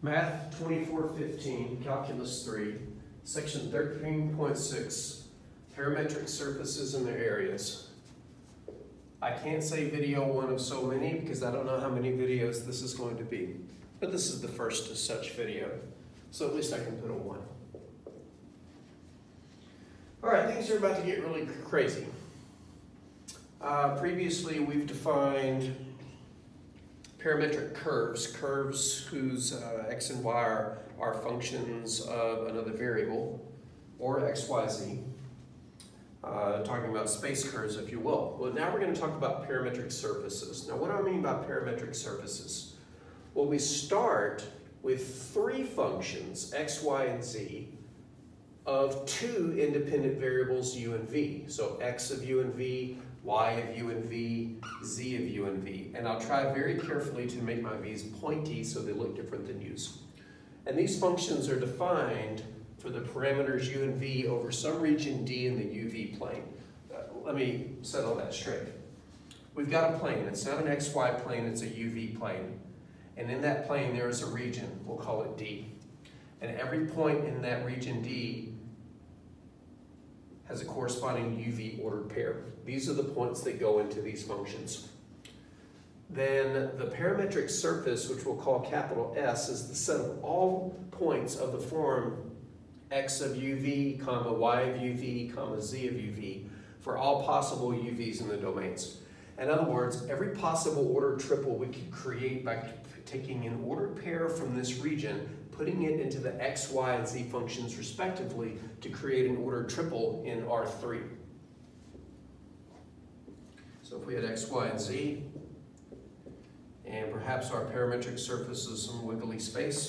Math 2415, Calculus 3, Section 13.6, Parametric surfaces and their areas. I can't say video one of so many because I don't know how many videos this is going to be. But this is the first of such video, so at least I can put a 1. Alright, things are about to get really crazy. Previously we've defined parametric curves whose x and y are functions of another variable, or x, y, z. Talking about space curves, if you will. Well, now we're going to talk about parametric surfaces. Now, what do I mean by parametric surfaces? Well, we start with 3 functions, x, y, and z, of 2 independent variables, u and v. So x of u and v, y of u and v, z of u and v. And I'll try very carefully to make my v's pointy so they look different than u's. And these functions are defined for the parameters u and v over some region d in the uv plane. Let me settle that straight. We've got a plane. It's not an xy plane, it's a uv plane. And in that plane there is a region, we'll call it d. And every point in that region d has a corresponding uv ordered pair. These are the points that go into these functions. Then the parametric surface, which we'll call capital S, is the set of all points of the form x of uv, comma, y of uv, comma, z of uv for all possible uv's in the domains. In other words, every possible ordered triple we can create by taking an ordered pair from this region, putting it into the x, y, and z functions respectively to create an ordered triple in R3. So if we had x, y, and z, and perhaps our parametric surface is some wiggly space,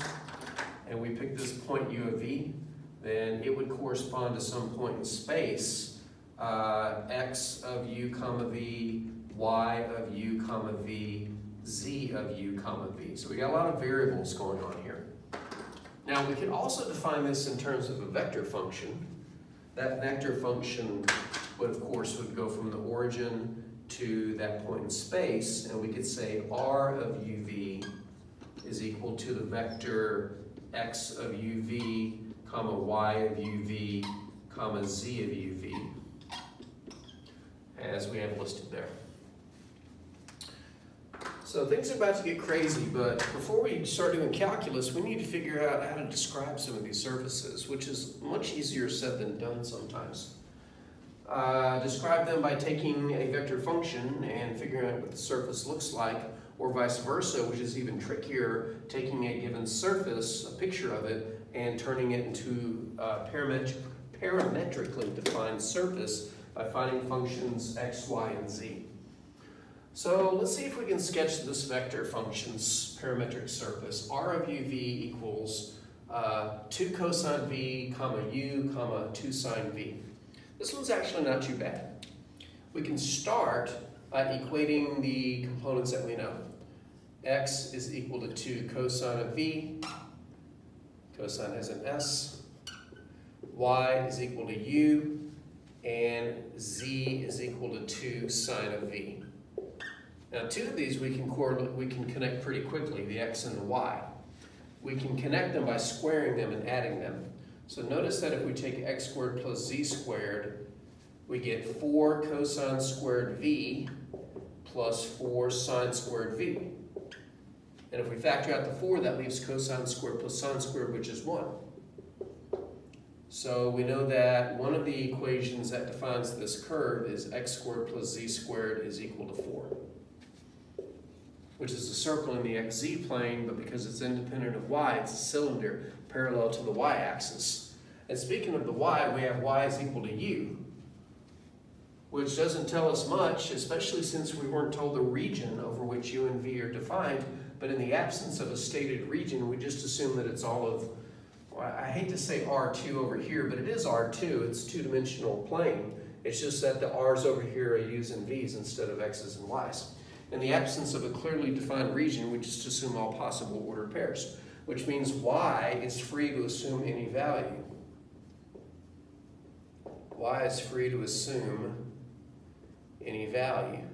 and we pick this point u of v, then it would correspond to some point in space, x of u comma v, y of u comma v, z of u comma v. So we got a lot of variables going on here. Now we can also define this in terms of a vector function. That vector function would, of course, go from the origin to that point in space, and we could say r of uv is equal to the vector x of uv, comma, y of uv, comma, z of uv, as we have listed there. So things are about to get crazy, but before we start doing calculus, we need to figure out how to describe some of these surfaces, which is much easier said than done sometimes. Describe them by taking a vector function and figuring out what the surface looks like, or vice versa, which is even trickier, taking a given surface, a picture of it, and turning it into a parametrically defined surface by finding functions x, y, and z. So let's see if we can sketch this vector function's parametric surface. R of uv equals 2 cosine v, comma, u, comma, 2 sine v. This one's actually not too bad. We can start by equating the components that we know. X is equal to 2 cosine of v. Cosine has an s. Y is equal to u. And z is equal to 2 sine of v. Now, 2 of these we can connect pretty quickly, the x and the y. We can connect them by squaring them and adding them. So notice that if we take x squared plus z squared, we get 4 cosine squared v plus 4 sine squared v. And if we factor out the 4, that leaves cosine squared plus sine squared, which is 1. So we know that one of the equations that defines this curve is x squared plus z squared is equal to 4. Which is a circle in the xz plane, but because it's independent of y, it's a cylinder parallel to the y-axis. And speaking of the y, we have y is equal to u, which doesn't tell us much, especially since we weren't told the region over which u and v are defined, but in the absence of a stated region, we just assume that it's all of, well, I hate to say R2 over here, but it is R2, it's a two-dimensional plane. It's just that the r's over here are u's and v's instead of x's and y's. In the absence of a clearly defined region, we just assume all possible ordered pairs, which means y is free to assume any value. Y is free to assume any value.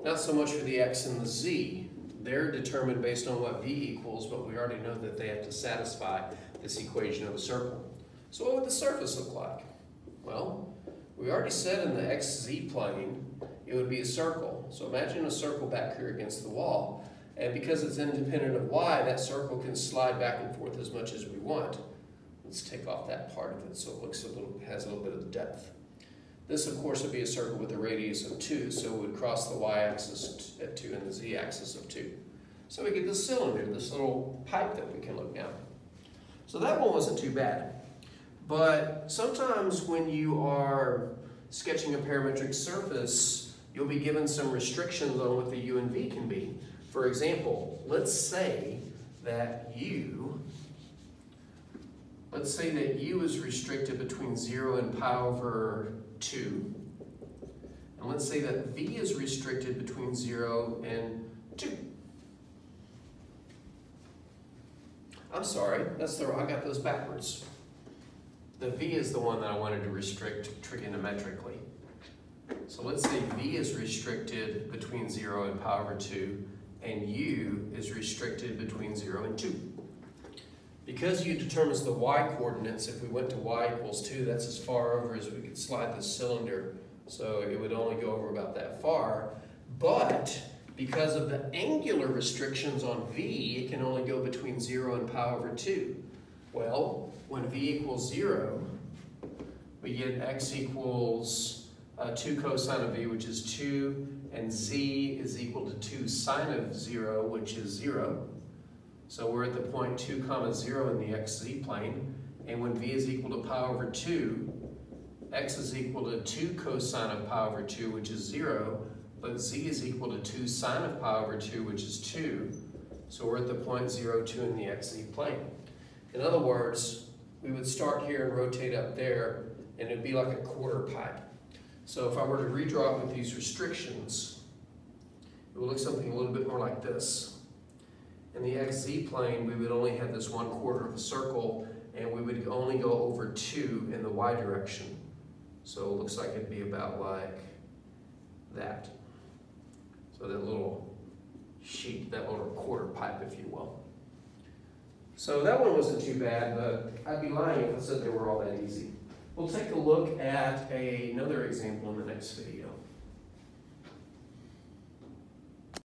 Not so much for the x and the z, they're determined based on what v equals, but we already know that they have to satisfy this equation of a circle. So what would the surface look like? Well, we already said in the xz plane, it would be a circle. So imagine a circle back here against the wall. And because it's independent of y, that circle can slide back and forth as much as we want. Let's take off that part of it so it looks has a little bit of depth. This, of course, would be a circle with a radius of 2, so it would cross the y-axis at 2 and the z-axis of 2. So we get this cylinder, this little pipe that we can look down. So that one wasn't too bad. But sometimes when you are sketching a parametric surface, you'll be given some restrictions on what the u and v can be. For example, let's say that u is restricted between 0 and pi over 2. And let's say that v is restricted between 0 and 2. I'm sorry, I got those backwards. The v is the one that I wanted to restrict trigonometrically. So let's say v is restricted between 0 and pi over 2, and u is restricted between 0 and 2. Because u determines the y-coordinates, if we went to y equals 2, that's as far over as we could slide the cylinder. So it would only go over about that far. But because of the angular restrictions on v, it can only go between 0 and pi over 2. Well, when v equals 0, we get x equals 2 cosine of v, which is 2, and z is equal to 2 sine of 0, which is 0. So we're at the point 2 comma 0 in the xz plane, and when v is equal to pi over 2, x is equal to 2 cosine of pi over 2, which is 0, but z is equal to 2 sine of pi over 2, which is 2. So we're at the point 0, 2 in the xz plane. In other words, we would start here and rotate up there, and it'd be like a quarter pipe. So if I were to redraw it with these restrictions, it would look something a little bit more like this. In the xz plane, we would only have this 1/4 of a circle, and we would only go over 2 in the y direction. So it looks like it'd be about like that. So that little sheet, that little quarter pipe, if you will. So that one wasn't too bad, but I'd be lying if I said they were all that easy. We'll take a look at another example in the next video.